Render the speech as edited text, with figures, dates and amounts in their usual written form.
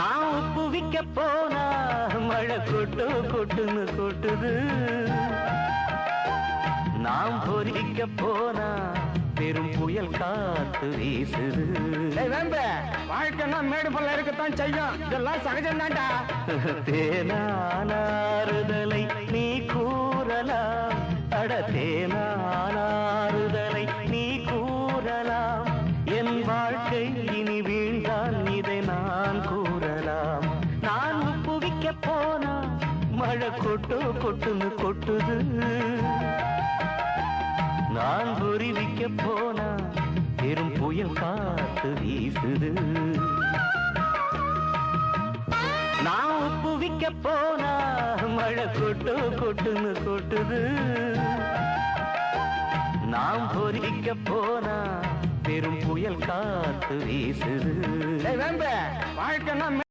நான் உப்பு விக்க போனா மழை கொட்டு கொட்டுன்னு கொட்டுது. நாம் பொறிக்க போனா பெரும் புயல் காத்து வீசுது. வாழ்க்கைன்னா மேடு பல்ல இருக்கத்தான் செய்யும், இதெல்லாம் சகஜம் தான்டா. தேனானாறுதலை நீ கூறலாம், அட தேனானாறுதலை நீ கூறலாம். என் வாழ்க்கை இனி வீழ்ந்தான் இதை நான் கூறலாம். நான் உப்பு விக்க போனா மழை கொட்டு கொட்டுன்னு கொட்டுது. நான் பொறிவிக்க போனா பெரும் புயல் காத்து வீசுது. நான் உப்பு விக்க போனா மழை கொட்டு கொட்டுன்னு கொட்டுது. நாம் பொறிக்க போனா பெரும் புயல் காத்து வீசுது. வாழ்க்கைன்னா